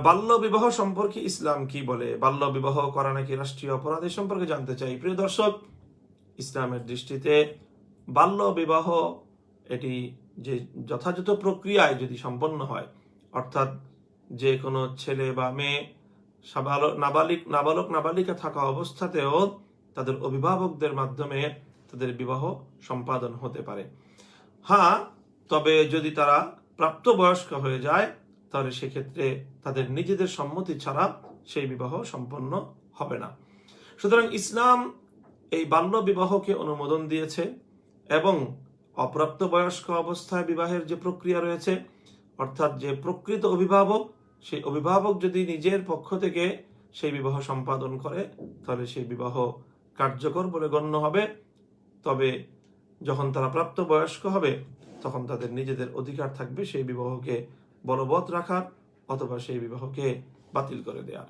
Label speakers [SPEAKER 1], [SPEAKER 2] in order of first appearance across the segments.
[SPEAKER 1] বাল্য বিবাহ সম্পর্কে ইসলাম কি বলে? বাল্য বিবাহ করা নাকি রাষ্ট্রীয় অপরাধ, এই সম্পর্কে জানতে চাই। প্রিয় দর্শক, ইসলামের দৃষ্টিতে বাল্য বিবাহ এটি যে যথাযথ প্রক্রিয়ায় যদি সম্পন্ন হয়, অর্থাৎ যে কোনো ছেলে বা মেয়ে নাবালক নাবালিকা থাকা অবস্থাতেও তাদের অভিভাবকদের মাধ্যমে তাদের বিবাহ সম্পাদন হতে পারে। হ্যাঁ, তবে যদি তারা প্রাপ্তবয়স্ক হয়ে যায় তাহলে সেক্ষেত্রে তাদের নিজেদের সম্মতি ছাড়া সেই বিবাহ সম্পন্ন হবে না। সুতরাং ইসলাম এই বাল্য বিবাহকে অনুমোদন দিয়েছে এবং অপ্রাপ্তবয়স্ক অবস্থায় বিবাহের যে প্রক্রিয়া রয়েছে, অর্থাৎ যে প্রকৃত অভিভাবক, সেই অভিভাবক যদি নিজের পক্ষ থেকে সেই বিবাহ সম্পাদন করে তাহলে সেই বিবাহ কার্যকর বলে গণ্য হবে। তবে যখন তারা প্রাপ্তবয়স্ক হবে তখন তাদের নিজেদের অধিকার থাকবে সেই বিবাহকে বলবৎ রাখার অথবা সেই বিবাহকে বাতিল করে দেওয়ার।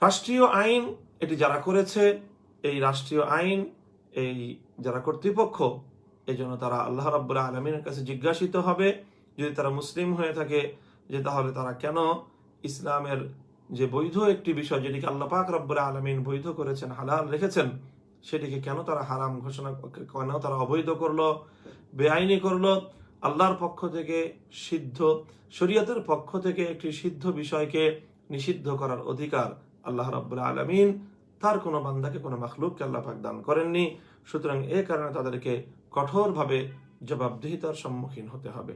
[SPEAKER 1] রাষ্ট্রীয় আইন এটি যারা করেছে, এই রাষ্ট্রীয় আইন এই যারা কর্তৃপক্ষ, এই জন্য তারা আল্লাহ রাব্বুল আলামিনের কাছে জিজ্ঞাসিত হবে, যদি তারা মুসলিম হয়ে থাকে, যে তাহলে তারা কেন ইসলামের যে বৈধ একটি বিষয় যেটিকে আল্লাহ পাক রব্বুল আলামিন বৈধ করেছেন, হালাল রেখেছেন, সেটিকে কেন তারা হারাম ঘোষণা, কেন তারা অবৈধ করলো, বেআইনি করলো। আল্লাহর পক্ষ থেকে সিদ্ধ, শরীয়তের পক্ষ থেকে একটি সিদ্ধ বিষয়কে নিষিদ্ধ করার অধিকার আল্লাহ রাব্বুল আলামিন তার কোনো বান্দাকে, কোনো মাখলুককে আল্লাহ পাক দান করেননি। সুতরাং এ কারণে তাদেরকে কঠোরভাবে জবাবদিহিতার সম্মুখীন হতে হবে।